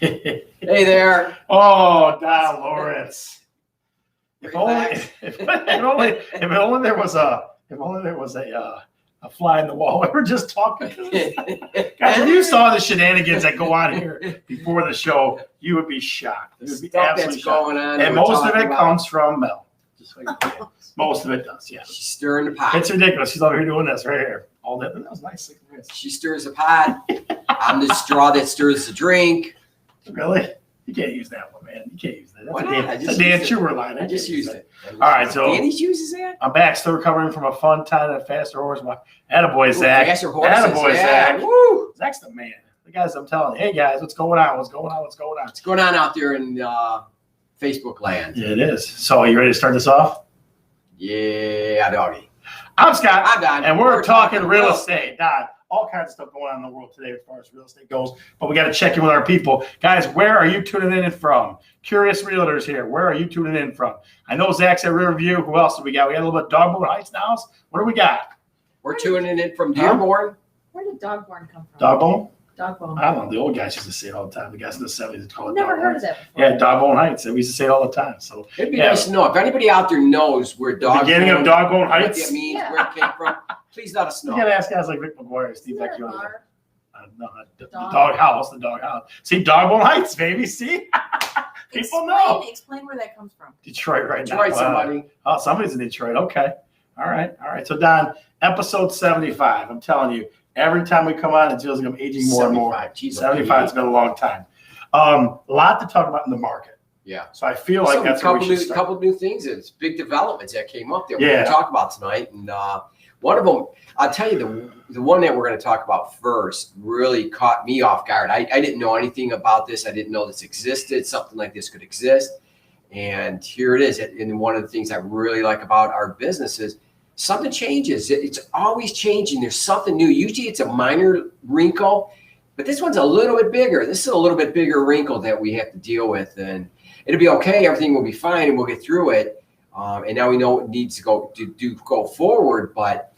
Hey there. Oh, Don Lawrence. If only there was a fly in the wall. We were just talking. Guys, if you saw the shenanigans that go on here before the show, you would be shocked. You would be absolutely shocked. Going on, and most of it comes from Mel. Just like most of it does, yeah. She's stirring the pot. It's ridiculous. She's over here doing this right here. All that. That was nice. She stirs the pot. I'm the straw that stirs the drink. Really? You can't use that one, man. You can't use that. Why not? That's a Dan Chewer line. I just used it. All right, so Danny uses that? I'm back, still recovering from a fun time at Faster Horse. Attaboy, Zach. Faster Horses. Attaboy, Yeah. Zach. Woo. Zach's the man. The guys, I'm telling you, hey guys, what's going on? What's going on? What's going on? What's going on out there in Facebook land? Yeah, it is. So, are you ready to start this off? Yeah, doggy. I'm Scott. I'm Don. And we're talking real estate. Don, all kinds of stuff going on in the world today as far as real estate goes. But we got to check in with our people. Guys, where are you tuning in from? Curious Realtors here. Where are you tuning in from? I know Zach's at Riverview. Who else do we got? We got a little bit of Dogboat Heights now. What do we got? We're tuning in from Dearborn. Where did Dogborn come from? Dogbone? Dogbone. I don't know. The old guys used to say it all the time. The guys in the 70s would call it I've never Dogbone. heard of that before. Yeah, Dogbone Heights. We used to say it all the time. So It'd be nice to know. If anybody out there knows where the beginning of Dogbone what Heights. that means, where it came from, please let us know. You got to ask guys like Rick McGuire, Steve Is there a Vecchione. bar? No, the dog house. See, Dogbone Heights, baby. See? People know. Explain where that comes from. Detroit right now. Detroit, somebody. Oh, somebody's in Detroit. Okay. All right. So, Don, episode 75. I'm telling you, every time we come on, it feels like I'm aging more and more. 75. It's been a long time. A lot to talk about in the market. Yeah. So I feel like that's where we should start. A couple of new things. It's big developments that came up there. We're Yeah. going to talk about tonight. And one of them, I'll tell you, the one that we're going to talk about first really caught me off guard. I didn't know anything about this. I didn't know this existed. Something like this could exist. And here it is. And one of the things I really like about our business is something changes. It's always changing. There's something new. Usually it's a minor wrinkle, but this one's a little bit bigger. This is a little bit bigger wrinkle that we have to deal with. And it'll be okay. Everything will be fine and we'll get through it. And now we know what needs to go forward, but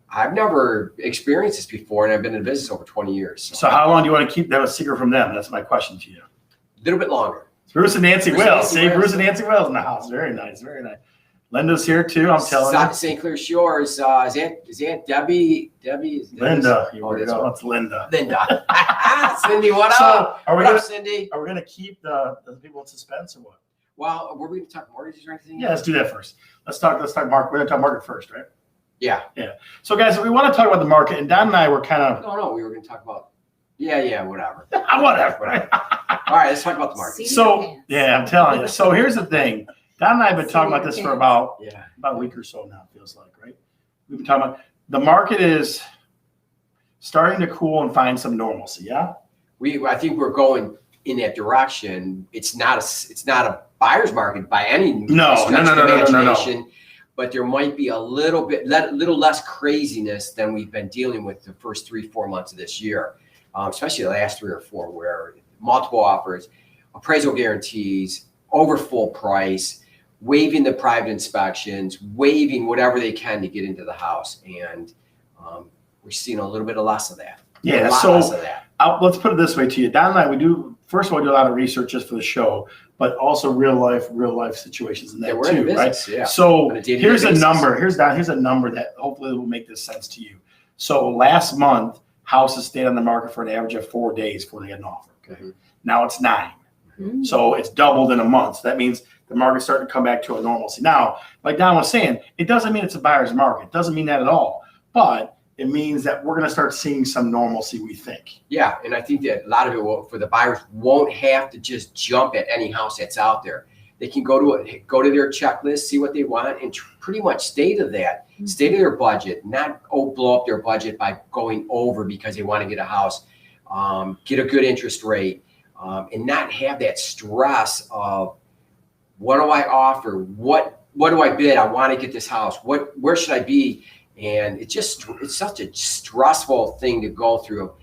I've never experienced this before, and I've been in business over 20 years. So how long do you want to keep that a secret from them? That's my question to you. A little bit longer. Bruce and Nancy Wells. See, Bruce and Nancy Wells in the house. Very nice. Very nice. Linda's here too. I'm telling you. St. Clair Shores. Is that Debbie? Linda. It's Linda. Linda. Cindy, what So up? are we What gonna up, Cindy? Are we gonna keep the people in suspense or what? Well, were we going to talk mortgages or anything? Yeah, let's do that first. Let's talk market. We're gonna talk market first, right? Yeah. So guys, if we want to talk about the market, and Don and I were kind of No, we were going to talk about. Yeah, whatever. whatever. All right, let's talk about the market. So yeah, I'm telling you. So here's the thing. Don and I have been talking about this for about a week or so now. It feels like, right? We've been talking about the market is starting to cool and find some normalcy. Yeah. I think we're going in that direction. It's not a buyer's market by any stretch of imagination, but there might be a little less craziness than we've been dealing with the first 3-4 months of this year, especially the last 3 or 4, where multiple offers, appraisal guarantees, over full price, waiving the private inspections, waiving whatever they can to get into the house, and we're seeing a little bit of less of that. Yeah. Less of that. Let's put it this way to you. Don and I, we do. First of all, we do a lot of research just for the show, but also real life situations in that too, business, right? Yeah. So On a day-to-day here's a basis. number. Here's a number that hopefully will make this sense to you. So last month, houses stayed on the market for an average of 4 days before they get an offer. Okay. Mm-hmm. Now it's 9. Mm-hmm. So it's doubled in a month. So that means the market's starting to come back to a normalcy. Now, like Don was saying, it doesn't mean it's a buyer's market. It doesn't mean that at all. But it means that we're going to start seeing some normalcy, we think. Yeah, and I think that a lot of it for the buyers won't have to just jump at any house that's out there. They can go to their checklist, see what they want, and pretty much stay to that. Mm-hmm. Stay to their budget, not blow up their budget by going over because they want to get a house, get a good interest rate, and not have that stress of what do I offer? What do I bid? I want to get this house. Where should I be? And it's such a stressful thing to go through.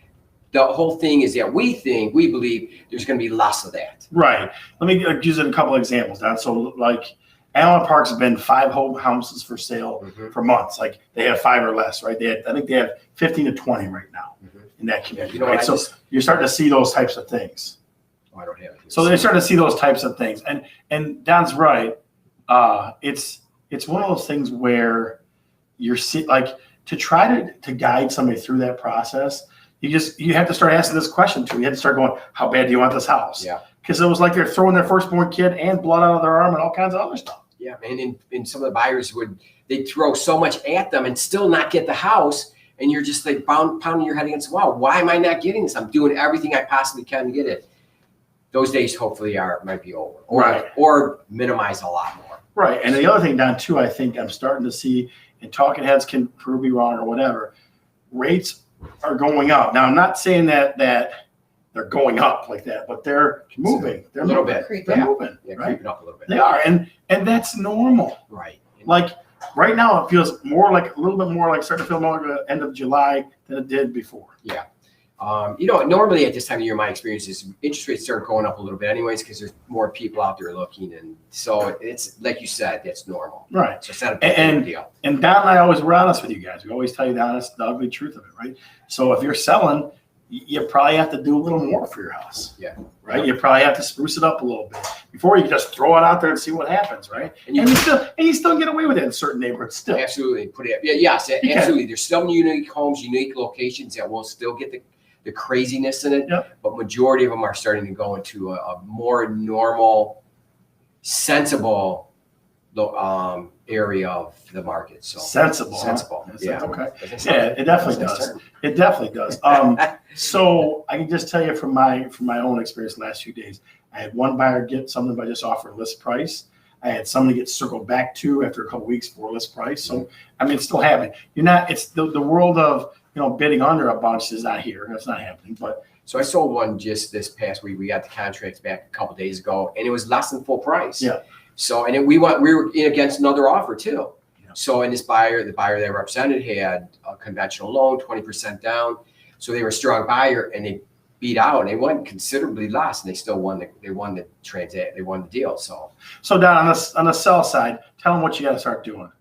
The whole thing is that we believe there's going to be less of that. Right. Let me use a couple of examples, Don. So like Allen Park's have been 5 home houses for sale for months. Like they have 5 or less, right? I think they have 15 to 20 right now in that community. You know, right? So you're starting to see those types of things. Oh, I don't have it. So they're starting to see those types of things. And Don's right. It's one of those things where like to try to guide somebody through that process. You have to start asking this question too. You have to start going, how bad do you want this house? Yeah. Because it was like they're throwing their firstborn kid and blood out of their arm and all kinds of other stuff. Yeah, and some of the buyers they'd throw so much at them and still not get the house. And you're just like pounding your head against the wall. Why am I not getting this? I'm doing everything I possibly can to get it. Those days hopefully might be over, or minimize a lot more. Right. And the other thing, Don, too, I think I'm starting to see, and talking heads can prove me wrong or whatever, rates are going up. Now, I'm not saying that they're going up like that, but they're moving. They're a little moving. bit. They're moving. Yeah, right? creeping up a little bit. They are, and that's normal. Right. Like right now, it feels a little bit more like starting to feel more like the end of July than it did before. Yeah. Normally at this time of year, my experience is interest rates start going up a little bit anyways, because there's more people out there looking. And so it's like you said, that's normal. Right. So it's not a big deal. And Don and I always were honest with you guys. We always tell you the ugly truth of it, right? So if you're selling, you probably have to do a little more for your house. Yeah. Right. You probably have to spruce it up a little bit before you just throw it out there and see what happens. Right. And you still get away with it in certain neighborhoods still. Absolutely. Yes, absolutely. There's some unique homes, unique locations that will still get the craziness in it. Yep. But majority of them are starting to go into a more normal, sensible area of the market. So sensible. Yeah. Okay. Yeah, it definitely does. It definitely does. So I can just tell you from my own experience the last few days, I had one buyer get something by just offering list price. I had somebody get circled back to after a couple weeks for list price. So I mean, it's still happening. It's the world of bidding under a bunch is not here. That's not happening. But so I sold one just this past week. We got the contracts back a couple days ago, and it was less than full price. Yeah. So we were in against another offer too. Yeah. So and the buyer they represented had a conventional loan, 20% down. So they were a strong buyer, and they beat out, and they won considerably less, and they still won the transact. They won the deal. So Don, on the sell side, tell them what you got to start doing.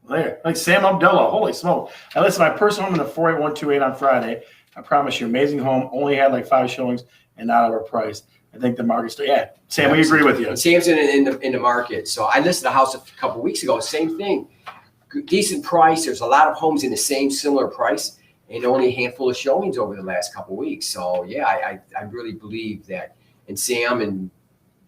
There, like Sam Abdullah, holy smoke! I listed my personal home in the 48128 on Friday. I promise you, amazing home. Only had like 5 showings and not overpriced. I think the market's Sam, we agree with you. And Sam's in the market. So I listed a house a couple weeks ago. Same thing, decent price. There's a lot of homes in the same similar price, and only a handful of showings over the last couple weeks. So yeah, I really believe that, and Sam and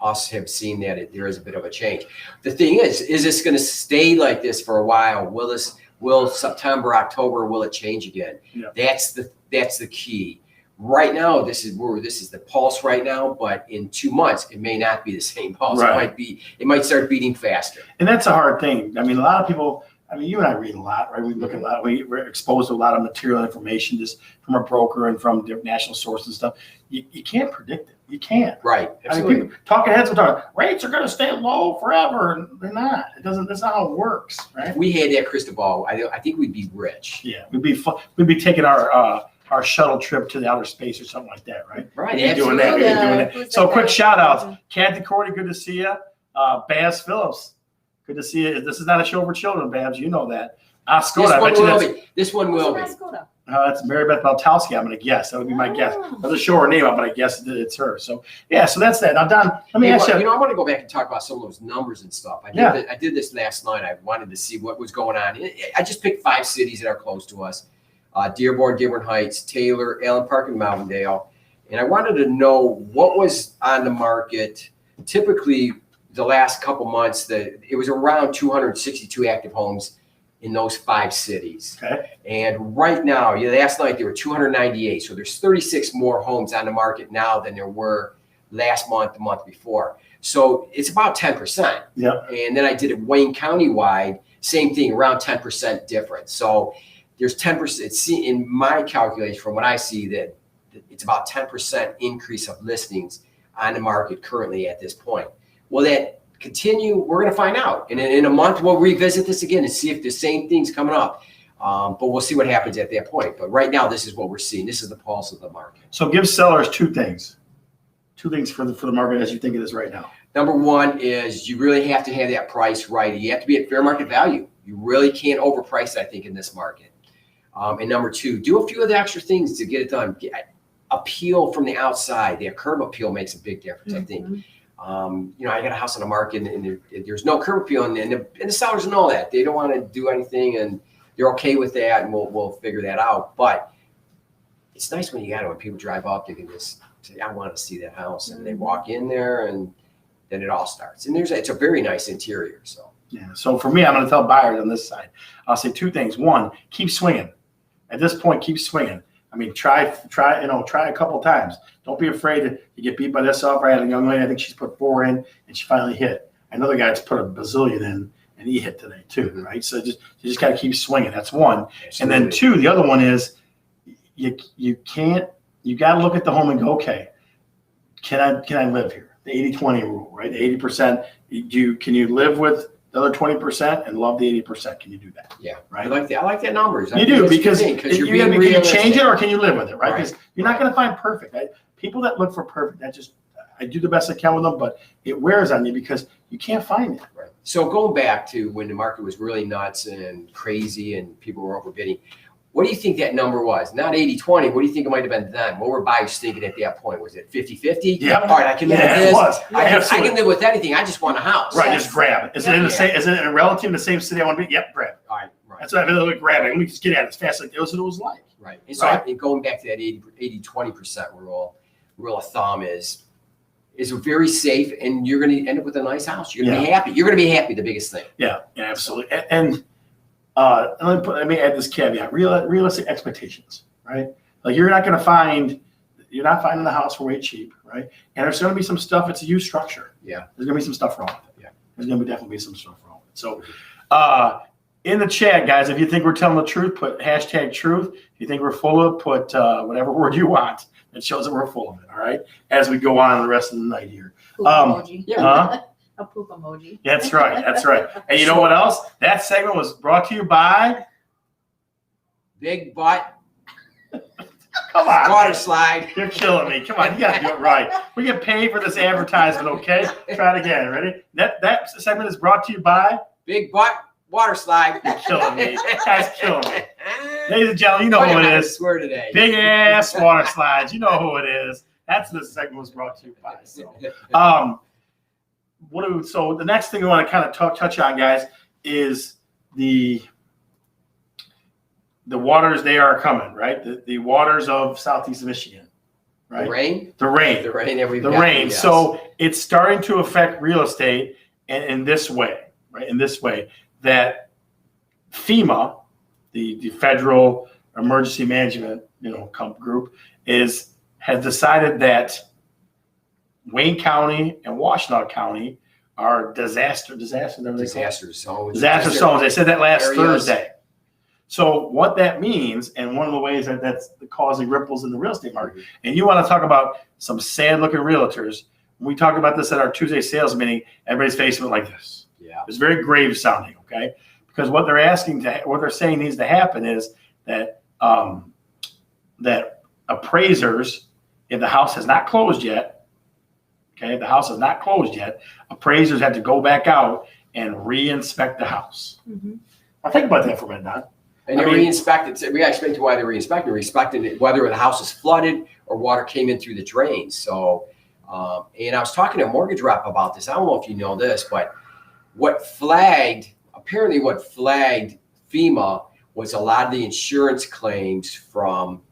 us have seen that there is a bit of a change. The thing is this going to stay like this for a while? Will September, October, will it change again? Yeah. That's the key. Right now, this is the pulse right now, but in 2 months, it may not be the same pulse. Right. It might start beating faster. And that's a hard thing. I mean, a lot of people, you and I read a lot, right? We look at a lot, we're exposed to a lot of material information just from a broker and from different national sources and stuff. You can't predict it. You can't. Right. Absolutely. People, talking heads will talk, rates are going to stay low forever. And they're not. That's not how it works, right? If we had that crystal ball, I think we'd be rich. Yeah. We'd be taking our shuttle trip to the outer space or something like that, right? Right. We'd be doing that. So quick shout outs. Kathy Cordy, good to see you. Babs Phillips, good to see you. This is not a show for children, Babs. You know that. Skoda, this one will be. That's Mary Beth Baltowski, I'm going to guess. That would be my guess. I was show her name up, but I guess it's her. So, yeah, so that's that. Now, Don, let me ask you. I want to go back and talk about some of those numbers and stuff. I did this last night. I wanted to see what was going on. I just picked 5 cities that are close to us. Dearborn Heights, Taylor, Allen Park, and Mountaindale. And I wanted to know what was on the market. Typically, the last couple months, it was around 262 active homes in those 5 cities. Okay. And right now, last night there were 298. So there's 36 more homes on the market now than there were last month, the month before. So it's about 10%. Yeah. And then I did it Wayne County wide, same thing, around 10% difference. So there's 10%. It's in my calculation from what I see that it's about 10% increase of listings on the market currently at this point. Will that continue? We're going to find out. And in a month, we'll revisit this again and see if the same thing's coming up. But we'll see what happens at that point. But right now, this is what we're seeing. This is the pulse of the market. So give sellers 2 things. 2 things for the market as you think it is right now. Number one is you really have to have that price right. You have to be at fair market value. You really can't overprice it, I think, in this market. And number two, do a few of the extra things to get it done. Appeal from the outside. The curb appeal makes a big difference, I think. You know, I got a house on the market and there's no curb appeal, and the sellers know that. They don't want to do anything, and they're okay with that, and we'll figure that out. But it's nice when people drive up, they can just say, I want to see that house. And they walk in there, and then it all starts. And it's a very nice interior. So yeah. So for me, I'm going to tell buyers on this side, I'll say two things. One, keep swinging. At this point, keep swinging. I mean, try a couple times. Don't be afraid to get beat by this offer. I had a young lady, I think she's put 4 in, and she finally hit. Another guy that's put a bazillion in, and he hit today too, right? So you just got to keep swinging. That's one. Absolutely. And then two, the other one is you got to look at the home and go, okay, can I live here? The 80-20 rule, right? The 80%. Can you live with the other 20% and love the 80%? Can you do that? Yeah, right. I like that numbers. You do, because you're being can you change it or can you live with it, right? Right. Because you're not going to find perfect. People that look for perfect, I do the best I can with them, but it wears on you because you can't find it. Right. So going back to when the market was really nuts and crazy and people were overbidding, what do you think that number was? Not 80-20. What do you think it might have been then? What were buyers thinking at that point? Was it 50-50? Yeah. All right, I can live with this. It was. I can live with anything. I just want a house. Right, just grab it. Is it in the same? Is it in a relative in the same city I want to be? Yep, grab it. All right. That's what I mean. Grab it. Let me just get at it as fast as it was like. Right. And so going back to that 80-20% rule of thumb is very safe, and you're going to end up with a nice house. You're going to be happy. You're going to be happy. The biggest thing. Yeah, absolutely. And let me add this caveat: realistic expectations, right? Like you're not finding the house for way cheap, right? And there's going to be some stuff. It's a used structure. Yeah. There's going to be some stuff wrong with it. Yeah. There's going to definitely be some stuff wrong with it. So, in the chat, guys, if you think we're telling the truth, put #truth. If you think we're full of, put whatever word you want that shows that we're full of it. All right. As we go on the rest of the night here. Poop emoji. Yeah. A poop emoji. That's right. That's right. And you know what else? That segment was brought to you by Big Butt. Come on. Water slide. You're killing me. Come on. You got to do it right. We get paid for this advertisement, okay? Try it again. Ready? That segment is brought to you by Big Butt Water slide. You're killing me. That's killing me. Ladies and gentlemen, you know who it is. Swear today. Big ass water slides. You know who it is. That's what this segment was brought to you by. So, so the next thing we want to kind of touch on, guys, is the waters. They are coming, right? The waters of Southeast Michigan, right? The rain. The rain. The rain. Yes. So it's starting to affect real estate in this way, right? In this way that FEMA, the Federal Emergency Management, group, has decided that Wayne County and Washtenaw County are disaster zones. They said that last Thursday. So what that means, and one of the ways that's causing ripples in the real estate market, and you want to talk about some sad-looking realtors. When we talked about this at our Tuesday sales meeting, everybody's face went like this. Yeah, it's very grave sounding, okay? Because what they're saying needs to happen is that that appraisers, if the house has not closed yet, appraisers have to go back out and re-inspect the house. Mm-hmm. Now think about that for a minute, Don. And they re-inspected. We got to explain to why they re-inspected. Re-inspected it, whether the house is flooded or water came in through the drains. So, and I was talking to a mortgage rep about this. I don't know if you know this, but what flagged FEMA was a lot of the insurance claims from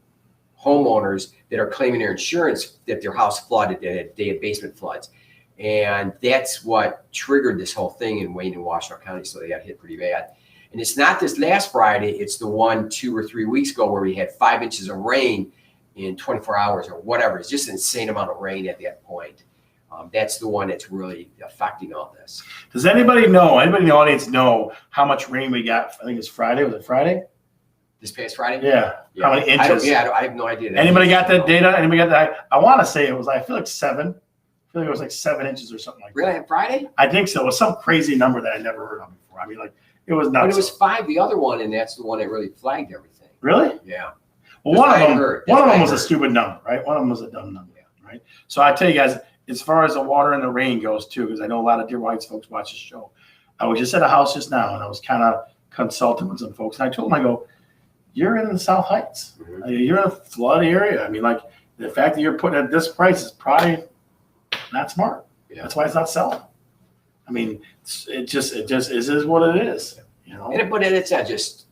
homeowners that are claiming their insurance that their house flooded, that they had basement floods. And that's what triggered this whole thing in Wayne and Washtenaw County. So they got hit pretty bad. And it's not this last Friday, it's the one 2 or 3 weeks ago where we had 5 inches of rain in 24 hours or whatever. It's just an insane amount of rain at that point. That's the one that's really affecting all this. Does anybody in the audience know how much rain we got? I think it's Friday. Was it Friday? This past Friday? Yeah. How many inches? I have no idea. Anybody got that data? Anybody got that? I want to say it was, I feel like 7. I feel like it was like 7 inches or something like that. Really? On Friday? I think so. It was some crazy number that I never heard of before. I mean, like, it was nuts. But it was 5, the other one, and that's the one that really flagged everything. Really? Yeah. Well, one of them was a stupid number, right? One of them was a dumb number, right? So I tell you guys, as far as the water and the rain goes too, because I know a lot of Dear Whites folks watch this show. I was just at a house just now, and I was kind of consulting with some folks, and I told them, I go, you're in the South Heights. You're in a flood area. I mean, like the fact that you're putting it at this price is probably not smart. Yeah. That's why it's not selling. I mean, it just is what it is. You know. But it's not just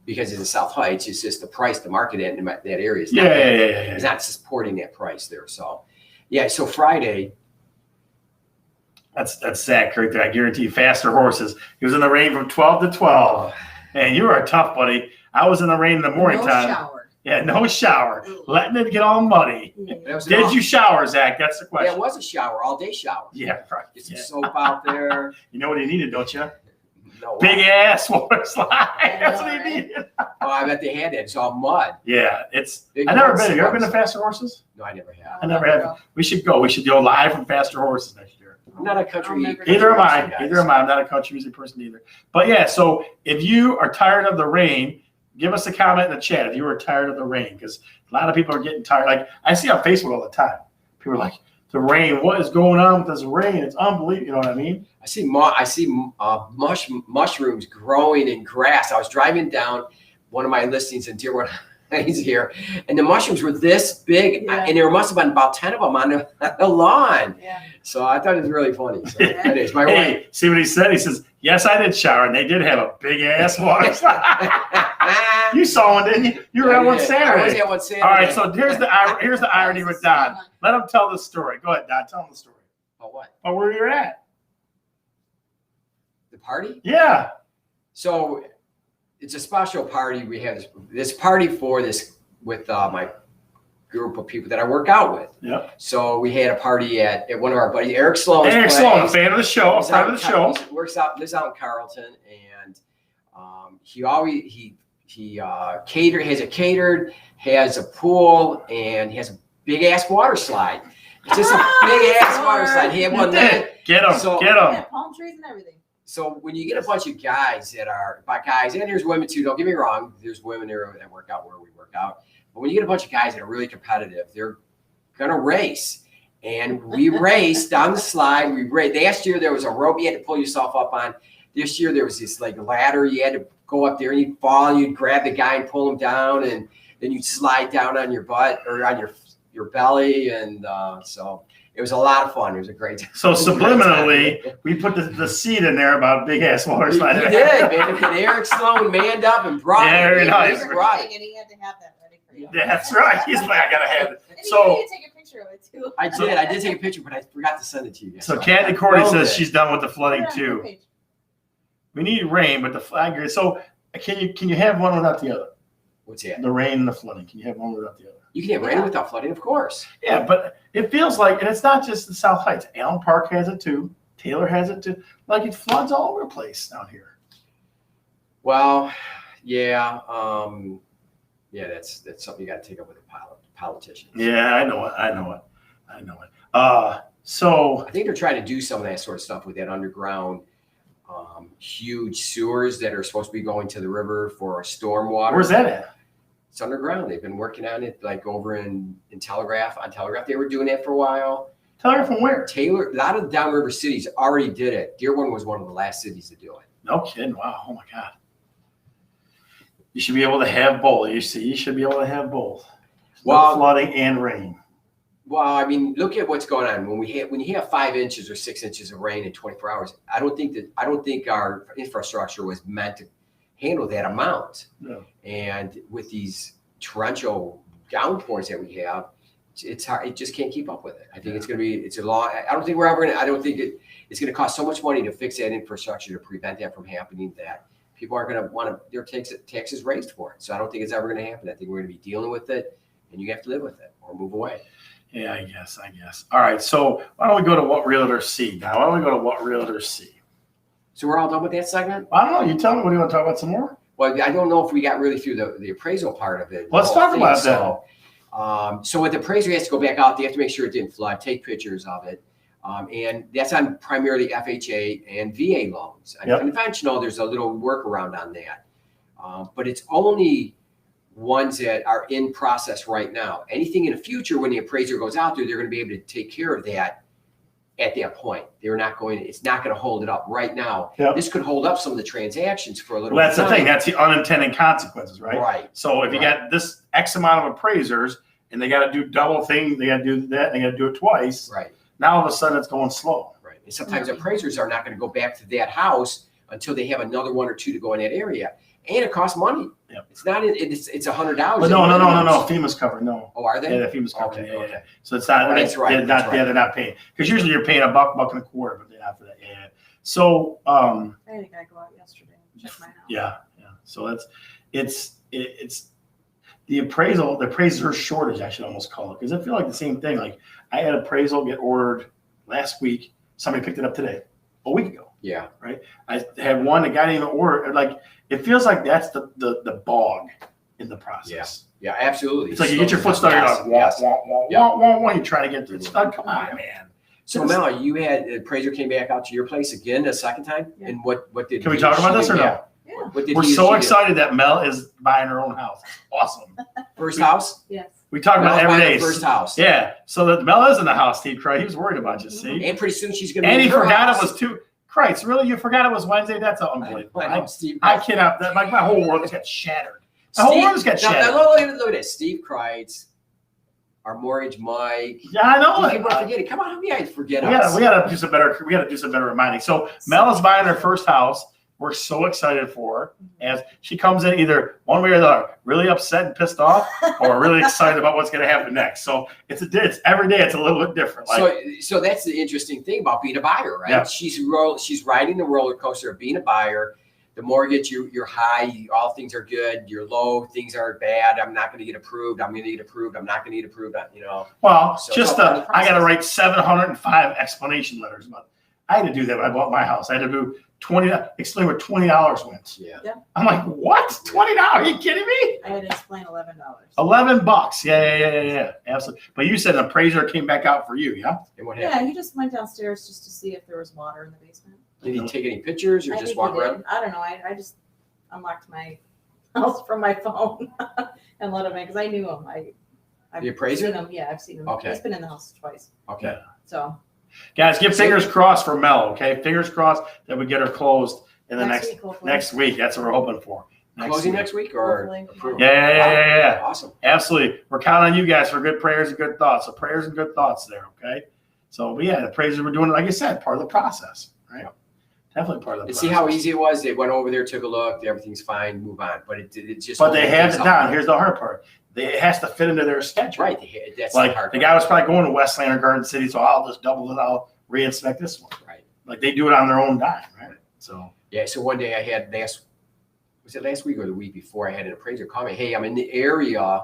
because it's in South Heights. It's just the price, the market in that area is Yeah. it's not supporting that price there. So, yeah. So Friday. That's Zach right there. I guarantee you, faster horses. He was in the rain from 12 to 12. And you were a tough buddy. I was in the rain in the morning time. No shower. Yeah, no shower. Letting it get all muddy. Did you shower, Zach? That's the question. Yeah, it was a shower, all day shower. Yeah, right. Get some soap out there. You know what he needed, don't you? No, Big ass water slide. That's what he needed. Oh, I bet they had that. It's all mud. Yeah, it's. Big I never mud been. Have you ever been to slopes. Faster Horses? No, I never have. I never have. We should go. We should go live from Faster Horses next year. I'm not a country. I'll never Either am I. guys. Either am I. I'm not a country music person either. But yeah, so if you are tired of the rain, give us a comment in the chat if you are tired of the rain, because a lot of people are getting tired. Like I see on Facebook all the time. People are like, the rain, what is going on with this rain? It's unbelievable. You know what I mean? I see mushrooms growing in grass. I was driving down one of my listings in Dearborn Heights here, and the mushrooms were this big, Yeah. and there must have been about 10 of them on the lawn. Yeah. So I thought it was really funny. So it is. My wife. Hey, see what he said? He says, yes, I did shower, and they did have a big ass water slide. You saw one, didn't you? You were at one I was Saturday. at one Saturday. All right, so here's the irony with Don. Let him tell the story. Go ahead, Don. Tell him the story. Oh, what? Oh, where you're at? The party? Yeah. So it's a special party. We have this party for this with my group of people that I work out with. Yep. So we had a party at one of our buddies, Eric Sloan. Eric Sloan, a fan of the show, a friend of the show. He lives out in Carlton, and he has it catered, has a pool, and he has a big ass water slide. It's just a big ass water slide. He had one there. Get him, So- get him. Yeah, palm trees and everything. So when you get a bunch of guys and there's women too, don't get me wrong, there's women there that work out where we work out. But when you get a bunch of guys that are really competitive, they're gonna race. And we race down the slide. Last year there was a rope you had to pull yourself up on. This year there was this like ladder you had to go up there and you'd fall and you'd grab the guy and pull him down, and then you'd slide down on your butt or on your belly. And so it was a lot of fun. It was a great time. So subliminally, we put the seed in there about big ass water slide. You did, man. And Eric Sloan manned up and brought Yeah, it. very He nice. just brought it. And he had to have that ready for you. That's right. He's like, I gotta have it. And So- you need to take a picture of it too. I did take a picture, but I forgot to send it to you guys. So Candy Cordy filmed says it. she's done with the flooding Put it on your too. page. We need rain, but the flag. So can you have one without the other? What's that? The rain and the flooding. Can you have one without the other? You can have rain without flooding, of course. Yeah, but it feels like, and it's not just the South Heights. Allen Park has it too. Taylor has it too. Like it floods all over the place down here. Well, yeah, that's something you got to take up with the politicians. Yeah, I know it. So I think they're trying to do some of that sort of stuff with that underground, huge sewers that are supposed to be going to the river for stormwater. where's that at? It's underground. They've been working on it, like over in Telegraph. On Telegraph, they were doing that for a while. Tell her from where? Taylor, a lot of the downriver cities already did it. Dearborn was one of the last cities to do it. No kidding. Wow. Oh my God. You should be able to have both. You should be able to have both. Well- Flooding and rain. Well, I mean, look at what's going on. When you have 5 inches or 6 inches of rain in 24 hours, I don't think our infrastructure was meant to handle that amount. No. And with these torrential downpours that we have, it's hard. It just can't keep up with it. I think it's going to be. It's a long. I don't think we're ever going to. I don't think it's going to cost so much money to fix that infrastructure to prevent that from happening that people aren't going to want their taxes raised for it. So I don't think it's ever going to happen. I think we're going to be dealing with it, and you have to live with it or move away. Yeah, I guess. All right. So why don't we go to what realtors see now? Why don't we go to what realtors see? So we're all done with that segment. I don't know. You tell me. What do you want to talk about some more? Well, I don't know if we got really through the appraisal part of it. Let's the whole talk about thing. So with the appraiser, he has to go back out. They have to make sure it didn't flood, take pictures of it. And that's on primarily FHA and VA loans. On Yep. conventional, there's a little workaround on that. But it's only ones that are in process right now. Anything in the future, when the appraiser goes out there, they're going to be able to take care of that at that point. They're not going. It's not going to hold it up right now. Yep. This could hold up some of the transactions for a little. Well, that's bit the of thing. time. That's the unintended consequences, right? Right. So if you Right. got this X amount of appraisers and they got to do double things, they got to do that, they got to do it twice. Right. Now all of a sudden it's going slow. Right. And sometimes appraisers are not going to go back to that house until they have another one or two to go in that area, and it costs money. Yep. It's not. It's $100. But no. FEMA's covering. No. Oh, are they? Yeah, the FEMA's covering. Okay. Yeah, Okay. yeah. So it's not. Oh, that's right. They're not. That's right. Yeah, they're not paying because usually you're paying $1, $1.25, but they're not for that. Yeah. So I had a guy go out yesterday and check my house. yeah. So it's the appraiser shortage, I should almost call it, because I feel like the same thing. Like I had appraisal get ordered last week. Somebody picked it up today, a week ago. Yeah. I had one that got even ordered. Like it feels like that's the bog in the process. Yeah. Absolutely. It's like you get your foot stuck. Yes, You're like, yes. wah. You try to get it stuck. Come on, man. So Mel, you had the appraiser came back out to your place again a second time, Yeah. and what did? Can we talk about this or no? Yeah. Yeah. What did We're he so usually do? excited that Mel is buying her own house. Awesome. First house. Yes. We talk about Mel's it every buying day. the first house. Yeah. So that Mel is in the house, Steve Cry. He was worried about you, see? And pretty soon she's gonna. And be he in her forgot house. it was two. Christ, really? You forgot it was Wednesday? That's unbelievable. I know, Steve. I cannot. My whole world just got shattered. The whole world just got now, shattered. look at this. Steve Kreitz, our mortgage Mike. Yeah, I know it. People are forgetting. Come on, how many guys forget We us? gotta do some better. We gotta do some better reminding. So Mel is buying her first house. We're so excited for her as she comes in either one way or the other, really upset and pissed off, or really excited about what's going to happen next. So it's every day. It's a little bit different. Like, So that's the interesting thing about being a buyer, right? Yeah. She's riding the roller coaster of being a buyer. The mortgage, you're high, all things are good. You're low, things aren't bad. I'm not going to get approved. I'm going to get approved. I'm not going to get approved. You know. well, So just it's all part of the I got to process. write 705 explanation letters. But I had to do that when I bought my house. I had to do explain where $20 went. Yeah. I'm like, what? $20? Are you kidding me? I had to explain $11. $11. Yeah. Absolutely. But you said an appraiser came back out for you, yeah? And what happened? Yeah, he just went downstairs just to see if there was water in the basement. Did he take any pictures or I just think walk he around? did. I don't know. I just unlocked my house from my phone and let him in because I knew him. I've The appraiser? seen him. Yeah, I've seen him. Okay. He's been in the house twice. Okay. So Guys, get fingers crossed for Mel, okay? Fingers crossed that we get her closed in the next week, hopefully. next week. That's what we're hoping for. Closing week. next week or Hopefully. approval? Yeah. Awesome. Absolutely. We're counting on you guys for good prayers and good thoughts. So prayers and good thoughts there, okay? So, but yeah, the appraisers were doing it, like I said, part of the process, right? Definitely part of the And process. see how easy it was? They went over there, took a look, everything's fine, move on. But it just. But they have it down. Here's the hard part. It has to fit into their schedule. Right. That's Like the hard the part. guy was probably going to Westland or Garden City, so I'll just double it. I'll re-inspect this one. Right. Like they do it on their own dime, right? So Yeah. So one day I had was it last week or the week before? I had an appraiser call me. Hey, I'm in the area.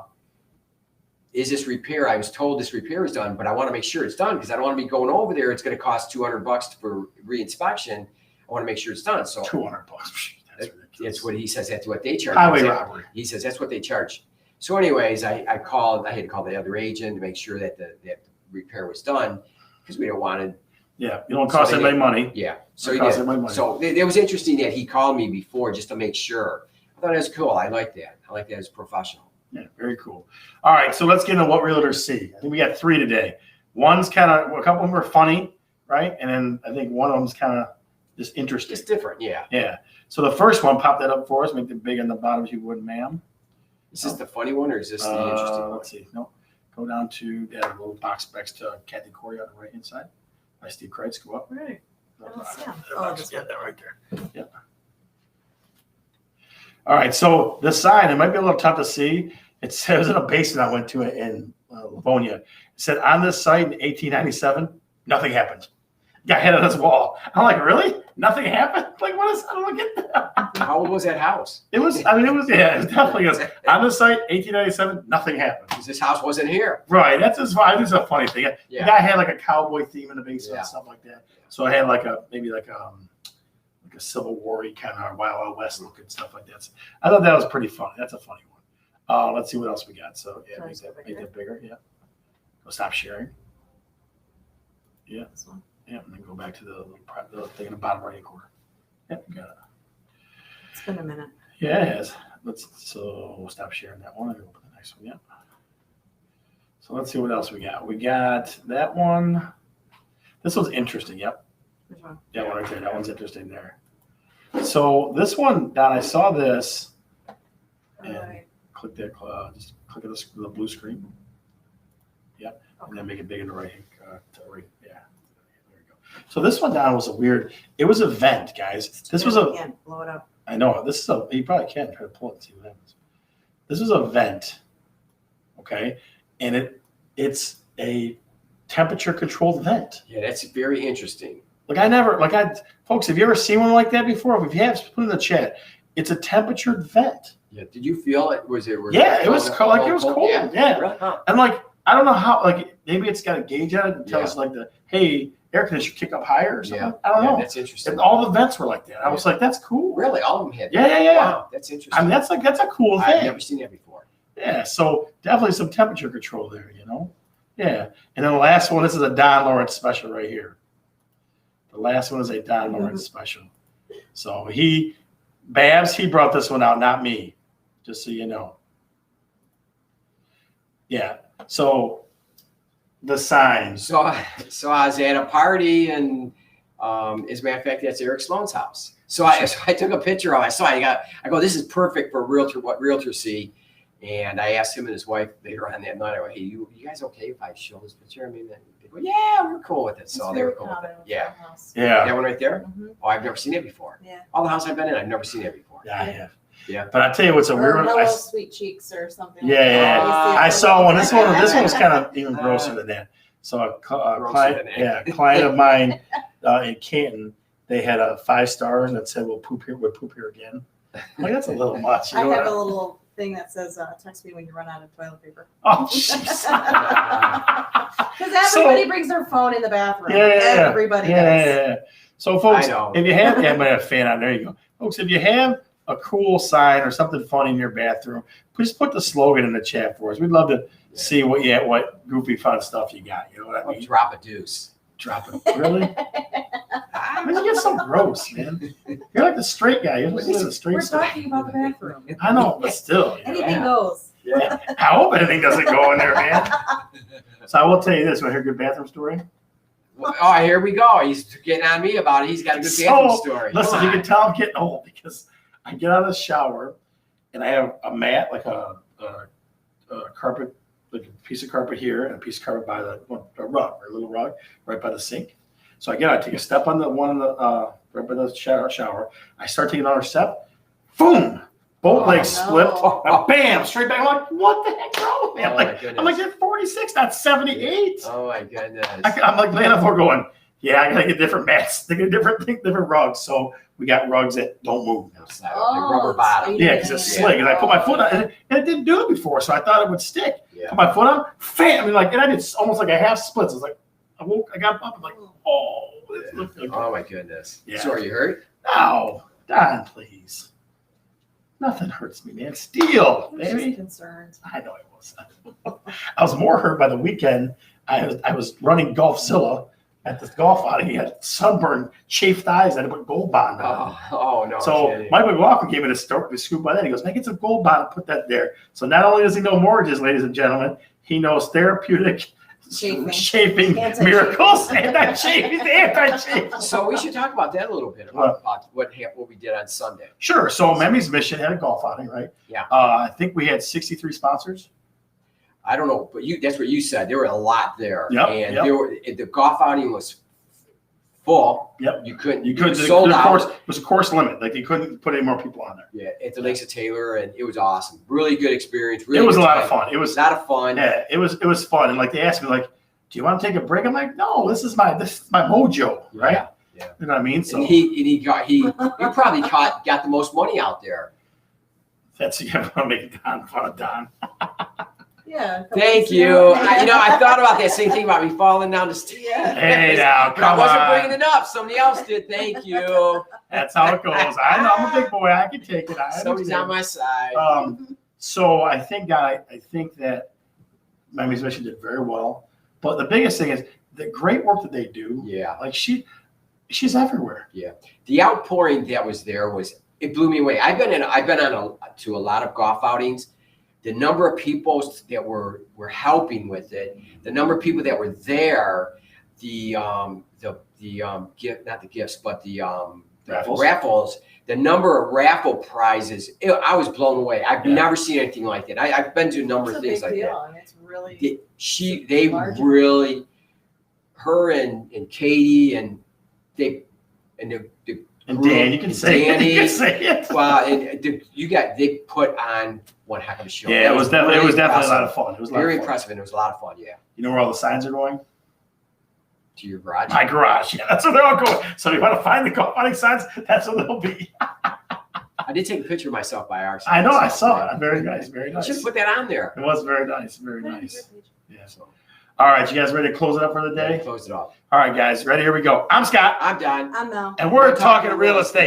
Is this repair? I was told this repair is done, but I want to make sure it's done because I don't want to be going over there. It's going to cost $200 for re-inspection. I want to make sure it's done. So $200. That's ridiculous. that's what he says. That's what they charge. Highway He said- robbery. He says that's what they charge. So, anyways, I had to call the other agent to make sure that the repair was done because we don't want to. Yeah, you don't cost So they anybody money. Yeah. So It he costs did. everybody money. So it was interesting that he called me before just to make sure. I thought it was cool. I like that. I like that as a professional. Yeah, very cool. All right, so let's get into what realtors see. I think we got 3 today. One's kind of, a couple of them are funny, right? And then I think one of them's kind of just interesting. Just different. Yeah. Yeah. So the first one, pop that up for us. Make it big on the bottom if you would, ma'am. Is this the funny one or is this the interesting one? Let's see. No, go down to that little box next to Kathy Corey on the right hand side. By Steve Kreitz, go up. Right. I don't see him. That Oh, box, this yeah, one. that right there. Yeah. All right, so the sign, it might be a little tough to see. It says in a basement I went to in Livonia. It said, on this site in 1897, nothing happened. Got hit on this wall. I'm like, really? Nothing happened? Like, what is, I don't get that. How old was that house? It was definitely goes, on this site, 1897, nothing happened. 'Cause this house wasn't here. Right, that's just why. This is a funny thing. The Yeah. guy had like a cowboy theme in the basement Yeah. and stuff like that. So I had like a Civil War kind of Wild West look and stuff like that. So I thought that was pretty funny. That's a funny one. Let's see what else we got. So yeah, Nice, make bigger. that bigger. Yeah. Go stop sharing. Yeah, This one. yeah, and then go back to the thing in the bottom right hand corner. Yep, you got it. It's been a minute. Yeah, it has. So we'll stop sharing that one and go to the next one. Yeah. So let's see what else we got. We got that one. This one's interesting. Yep. Which one? Yeah, one right there. That one's interesting there. So this one, Don, I saw this. And Alright. click that. Just click on the blue screen. Yep. Okay. And then make it big in the right. Right. Yeah. There you go. So this one, Don, was a weird. It was a vent, guys. This was a. Yeah, blow it up. I know this is a. You probably can try to pull it and see what happens. This is a vent. Okay, and it's a temperature controlled vent. Yeah, that's very interesting. Folks, have you ever seen one like that before? If you have, put it in the chat. It's a temperatured vent. Yeah. Did you feel it? Was it? Yeah, it was cold. Like it was cold. Yeah. Really? Huh. And like, I don't know how. Like maybe it's got a gauge on it and tells Yeah. like hey, air conditioner kick up higher or something. Yeah. I don't know. That's interesting. And all the vents were like that. I was like, that's cool. Really, all of them had. Yeah, that? yeah, yeah. Wow, that's interesting. I mean, that's a cool I've thing. never seen that before. Yeah, so definitely some temperature control there, you know? Yeah. And then the last one, this is a Don Lawrence special right here. The last one is a Don Lawrence special. So Babs, he brought this one out, not me, just so you know. Yeah. So the signs. So I was at a party, and as a matter of fact, that's Eric Sloan's house. So I took a picture of it. I go, this is perfect for what realtors see. And I asked him and his wife later on that night, I go, hey, you guys okay if I show this picture? I mean, they go, yeah, we're cool with it. So they were cool with it. Yeah. Yeah. That one right there? Mhm. Oh, I've never seen it before. Yeah. All the houses I've been in, I've never seen it before. Yeah, I have. Yeah. But I tell you what's a Or weird one. Hello Sweet Cheeks or something. Yeah, like that. yeah. You see it I on saw the- one. This one was kind of even grosser than that. So a Grosser client, than that. yeah, a client of mine in Canton, they had a 5 stars that said, "We'll poop here again." Like that's a little much. You I know have what a little thing that says, text me when you run out of toilet paper. Oh, jeez. Because everybody brings their phone in the bathroom. Yeah. Everybody Yeah, does. yeah, yeah. So, folks, I know. if you have, yeah, I might have a fan on there. You go, folks. If you have a cool sign or something funny in your bathroom, please put the slogan in the chat for us. We'd love to see what goofy fun stuff you got. You know what I mean? Drop a deuce. Drop it. Really? Man, you get so gross, man. You're like the straight guy. You're supposed to be the straight We're stuff. talking about the bathroom. I know, but still. Anything goes. Yeah. I hope anything doesn't go in there, man. So I will tell you this. Want to hear a good bathroom story? Oh, here we go. He's getting on me about it. He's got a good bathroom story. Listen, Come you on. can tell I'm getting old because I get out of the shower and I have a mat, like a carpet, like a piece of carpet here and a piece of carpet by a little rug right by the sink. So I get out, I take a step on the one in the right by the shower. I start taking another step. Boom! Both legs no. slipped. And bam! Straight back. I'm like, what the heck's wrong with me? Oh, my goodness. I'm like, you're 46, not 78. Oh my goodness. I'm like laying on the floor going, yeah, I gotta get different mats, different rugs. So we got rugs that don't move. It's like a rubber bottom. so you Yeah, because it's slick. And I put my foot on, and it didn't do it before, so I thought it would stick. Yeah. Put my foot on, bam! I mean, like, and I did almost like a half splits. I was like, I got up, I'm like, oh, this looks good. Oh my goodness. Yeah. So are you hurt? No, Don, please. Nothing hurts me, man. Steel, I'm just baby. concerned. I know I was. I was more hurt by the weekend. I was running Golfzilla at this golf outing. He had sunburned, chafed eyes. I had to put Gold Bond on. Oh no. So kidding. Mike McLaughlin gave me the scoop by then. He goes, man, get some Gold Bond and put that there. So not only does he know mortgages, ladies and gentlemen, he knows therapeutic shaping miracles, anti-chafing. So we should talk about that a little bit about what we did on Sunday. Sure. So Memi's Mission had a golf outing, right? Yeah. I think we had 63 sponsors. I don't know, but that's what you said. There were a lot there. Yep, And yep. The golf outing was full. Yep. You couldn't. You could sold out. It was a course limit. Like you couldn't put any more people on there. Yeah, at the Lakes of Taylor, and it was awesome. Really good experience. Really It was a good lot time. of fun. It was a lot of fun. Yeah, it was fun. And like they asked me, like, do you want to take a break? I'm like, no, this is my mojo, right? Yeah, yeah. You know what I mean? So And he probably got the most money out there. that's you want to make Don fun of Don. Yeah. Thank you. I thought about that same thing about me falling down the stairs. Hey now, But I come wasn't on. bringing it up. Somebody else did. Thank you. That's how it goes. I know I'm a big boy. I can take it. Somebody's on my side. So I think that Memi's Mission did very well. But the biggest thing is the great work that they do. Yeah. Like she's everywhere. The outpouring that was there it blew me away. I've been to a lot of golf outings. The number of people that were helping with it, the number of people that were there, gift, not the gifts, but the Raffles? raffles, the number of raffle prizes, I was blown away. I've Yeah. never seen anything like that. I've been to a number It's of a things big like deal, that. and it's really. They large. really, her and Katie and the And group, Dan, you can say it. Danny, You can say it. well, and they put on one heck of a show. Yeah, That it was definitely really a lot impressive. of fun. It was a lot Very of fun. impressive, and it was a lot of fun. Yeah, You know where all the signs are going? to your garage. My garage. Yeah, that's where they're all going. So if you want to find the golf hunting signs, that's where they'll be. I did take a picture of myself by our. I know, I saw it. Very nice, very I nice. should have put that on there. It was very nice, very Put it on nice. your page. Yeah. So, All right, you guys ready to close it up for the day? close it off. All right, guys, ready? Here we go. I'm Scott, I'm done. I'm Mel. and we're talking real estate.